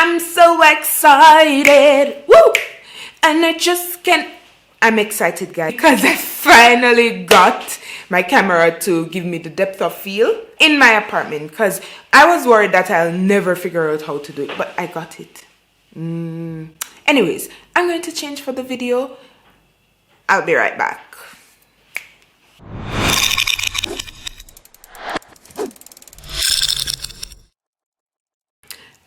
I'm so excited. Woo! And I just can't. I'm excited, guys, because I finally got my camera to give me the depth of field in my apartment, because I was worried that I'll never figure out how to do it, but I got it. Anyways, I'm going to change for the video. I'll be right back.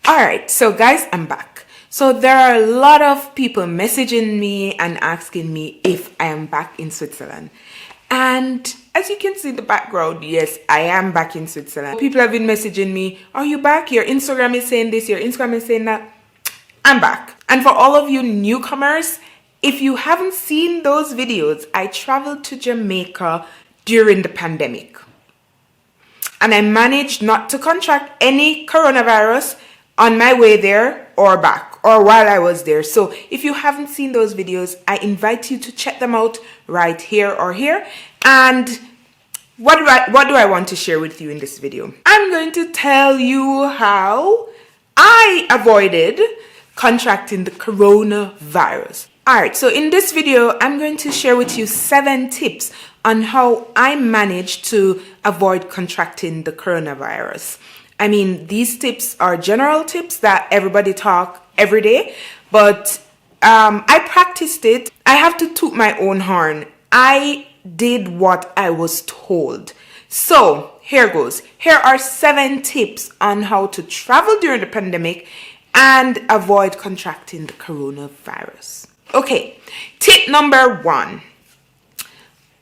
Alright, so guys, I'm back. So there are a lot of people messaging me and asking me if I am back in Switzerland. And as you can see in the background, yes, I am back in Switzerland. People have been messaging me, are you back? Your Instagram is saying this, your Instagram is saying that. I'm back. And for all of you newcomers, if you haven't seen those videos, I traveled to Jamaica during the pandemic. And I managed not to contract any coronavirus on my way there or back or while I was there. So if you haven't seen those videos, I invite you to check them out right here or here. And what do I want to share with you in this video? I'm going to tell you how I avoided contracting the coronavirus. Alright, so in this video, I'm going to share with you 7 tips on how I managed to avoid contracting the coronavirus. I mean, these tips are general tips that everybody talk every day, but I practiced it. I have to toot my own horn. I did what I was told. So here goes. Here are 7 tips on how to travel during the pandemic and avoid contracting the coronavirus. Okay, tip number 1.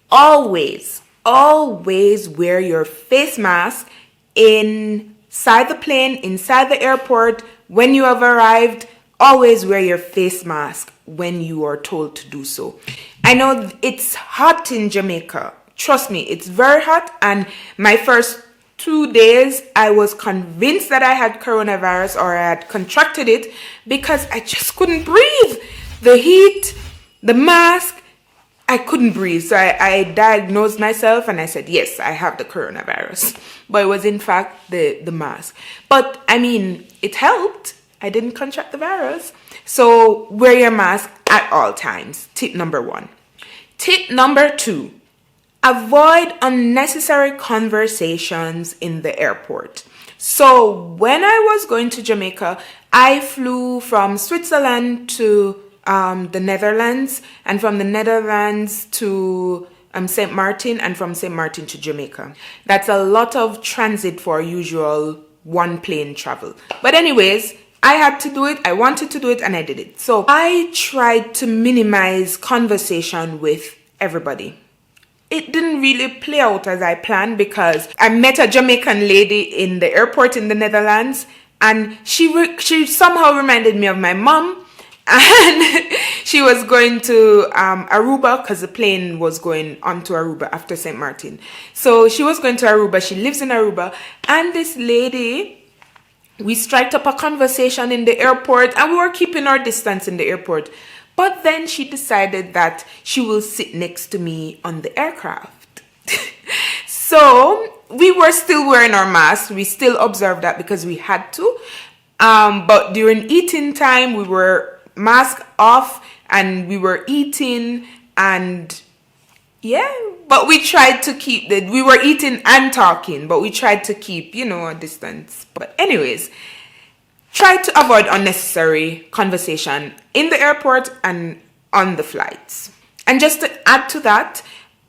Always wear your face mask inside the plane, inside the airport, when you have arrived. Always wear your face mask when you are told to do so. I know it's hot in Jamaica. Trust me, it's very hot. And my first 2 days, I was convinced that I had coronavirus or I had contracted it because I just couldn't breathe. The heat, the mask, I couldn't breathe. So I diagnosed myself and I said, yes, I have the coronavirus. But it was in fact the mask. But I mean, it helped. I didn't contract the virus. So wear your mask at all times. Tip number 1. Tip number 2. Avoid unnecessary conversations in the airport. So when I was going to Jamaica, I flew from Switzerland to the Netherlands, and from the Netherlands to St. Martin, and from St. Martin to Jamaica. That's a lot of transit for usual one plane travel. But anyways, I had to do it, I wanted to do it, and I did it. So I tried to minimize conversation with everybody. It didn't really play out as I planned because I met a Jamaican lady in the airport in the Netherlands, and she somehow reminded me of my mom. And she was going to Aruba because the plane was going on to Aruba after St. Martin. So she was going to Aruba. She lives in Aruba. And this lady, we striked up a conversation in the airport and we were keeping our distance in the airport. But then she decided that she will sit next to me on the aircraft. So we were still wearing our masks. We still observed that because we had to. But during eating time, we were mask off and we were eating, and yeah, but we tried to keep we were eating and talking, but we tried to keep, a distance. But anyways, try to avoid unnecessary conversation in the airport and on the flights. And just to add to that,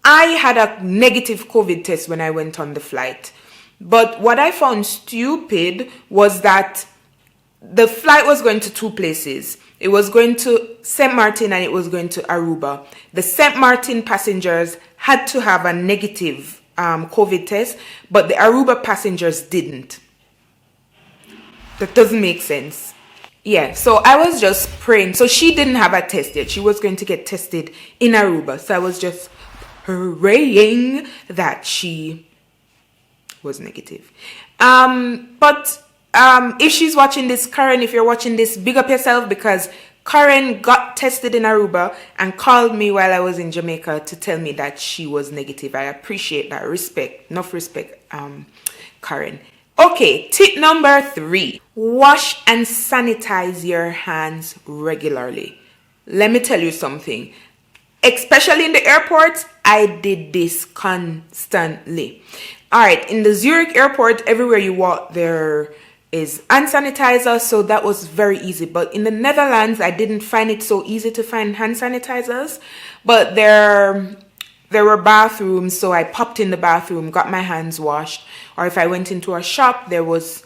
I had a negative COVID test when I went on the flight. But what I found stupid was that the flight was going to 2 places. It was going to St. Martin and it was going to Aruba. The St. Martin passengers had to have a negative COVID test, but the Aruba passengers didn't. That doesn't make sense. Yeah, so I was just praying. So she didn't have a test yet. She was going to get tested in Aruba. So I was just praying that she was negative. But if she's watching this, Karen, if you're watching this, big up yourself, because Karen got tested in Aruba and called me while I was in Jamaica to tell me that she was negative. I appreciate that. Enough respect, Karen. Okay, tip number 3. Wash and sanitize your hands regularly. Let me tell you something. Especially in the airports, I did this constantly. All right, in the Zurich airport, everywhere you walk, there is hand sanitizer, so that was very easy. But in the Netherlands, I didn't find it so easy to find hand sanitizers. But there were bathrooms, so I popped in the bathroom, got my hands washed. Or if I went into a shop, there was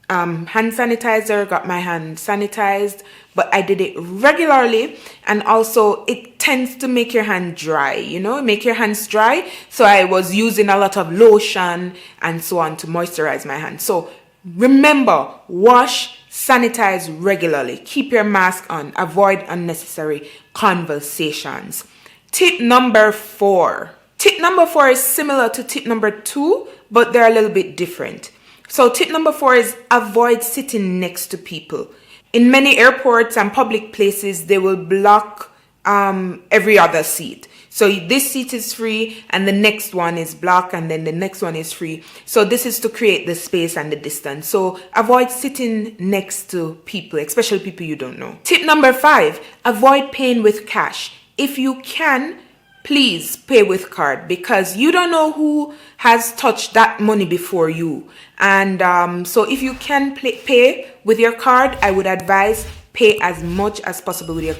hand sanitizer, got my hands sanitized. But I did it regularly, and also it tends to make your hand dry, make your hands dry. So I was using a lot of lotion and so on to moisturize my hands. So remember, wash, sanitize regularly. Keep your mask on. Avoid unnecessary conversations. Tip number 4. Tip number 4 is similar to tip number 2, but they're a little bit different. So tip number 4 is avoid sitting next to people. In many airports and public places, they will block every other seat. So this seat is free and the next one is blocked and then the next one is free. So this is to create the space and the distance. So avoid sitting next to people, especially people you don't know. Tip number 5, avoid paying with cash. If you can, please pay with card, because you don't know who has touched that money before you. And so if you can pay with your card, I would advise pay as much as possible with your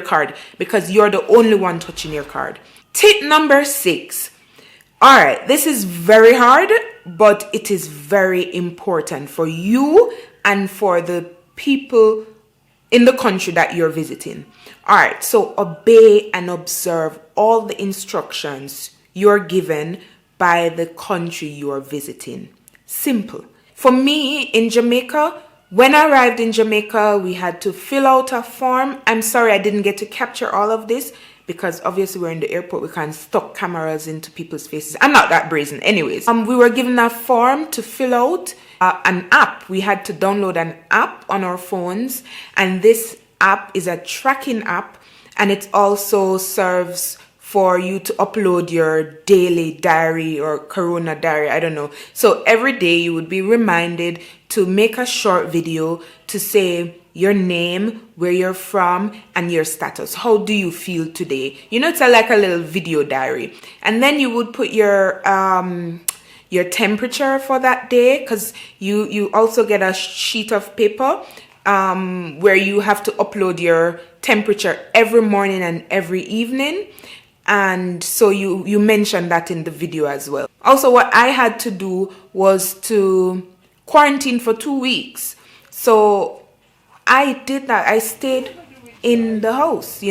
card, because you're the only one touching your card. Tip number 6. All right, this is very hard, but it is very important for you and for the people in the country that you're visiting. All right, so obey and observe all the instructions you're given by the country you are visiting. Simple. For me, in Jamaica, when I arrived in Jamaica, we had to fill out a form. I'm sorry I didn't get to capture all of this, because obviously we're in the airport, we can't stuck cameras into people's faces. I'm not that brazen. Anyways, we were given a form to fill out, an app. We had to download an app on our phones, and this app is a tracking app, and it also serves for you to upload your daily diary or corona diary, I don't know. So every day you would be reminded to make a short video to say your name, where you're from, and your status. How do you feel today? It's like a little video diary. And then you would put your temperature for that day, because you also get a sheet of paper where you have to upload your temperature every morning and every evening. And so you mentioned that in the video as well. Also, what I had to do was to quarantine for 2 weeks. So I did that. I stayed in the house,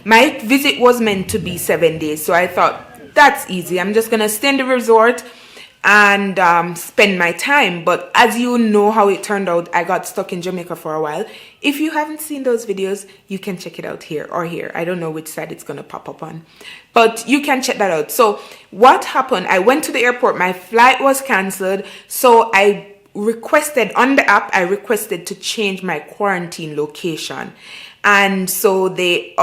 My visit was meant to be 7 days. So I thought, that's easy. I'm just going to stay in the resort and spend my time. But as you know how it turned out, I got stuck in Jamaica for a while. If you haven't seen those videos, you can check it out here or here. I don't know which side it's going to pop up on, but you can check that out. So what happened, I went to the airport, my flight was canceled. So I requested on the app, I requested to change my quarantine location. And so they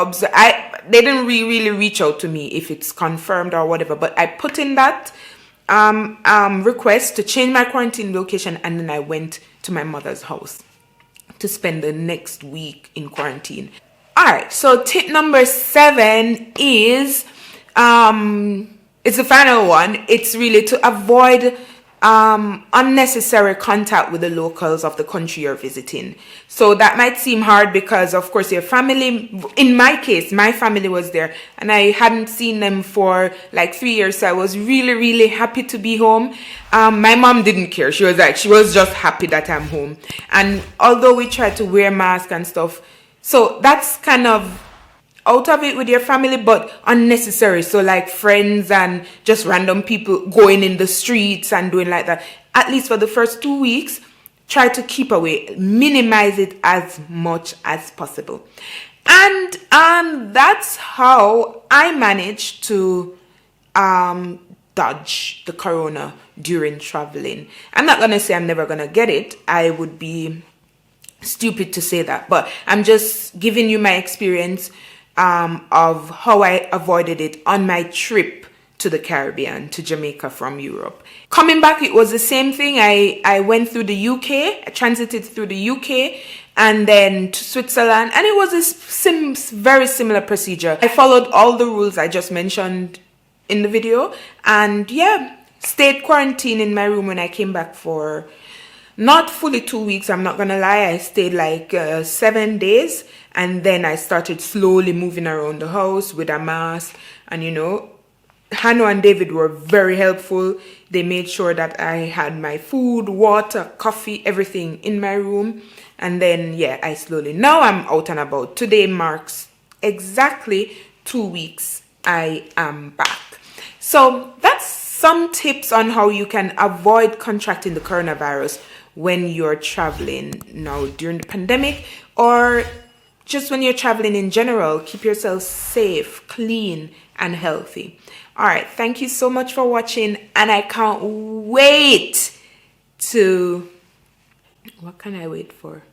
didn't really reach out to me if it's confirmed or whatever, but I put in that request to change my quarantine location, and then I went to my mother's house to spend the next week in quarantine. All right, so tip number 7 is it's the final one. It's really to avoid unnecessary contact with the locals of the country you're visiting. So that might seem hard because, of course, your family, in my case, my family was there and I hadn't seen them for like 3 years. So I was really happy to be home. My mom didn't care. She was just happy that I'm home. And although we tried to wear masks and stuff, so that's kind of out of it with your family, but unnecessary. So like friends and just random people going in the streets and doing like that. At least for the first 2 weeks, try to keep away, minimize it as much as possible. And that's how I managed to dodge the corona during traveling. I'm not gonna say I'm never gonna get it. I would be stupid to say that, but I'm just giving you my experience of how I avoided it on my trip to the Caribbean, to Jamaica from Europe. Coming back, it was the same thing. I went through the UK, I transited through the UK and then to Switzerland, and it was a very similar procedure. I followed all the rules I just mentioned in the video, and yeah, stayed quarantined in my room when I came back for not fully 2 weeks, I'm not gonna lie. I stayed like 7 days, and then I started slowly moving around the house with a mask. And you know, Hannah and David were very helpful. They made sure that I had my food, water, coffee, everything in my room. And then yeah, I slowly, now I'm out and about. Today marks exactly 2 weeks I am back. So that's some tips on how you can avoid contracting the coronavirus when you're traveling now during the pandemic, or just when you're traveling in general. Keep yourself safe, clean, and healthy. All right, thank you so much for watching, and I can't wait to, what can I wait for?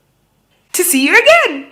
To see you again.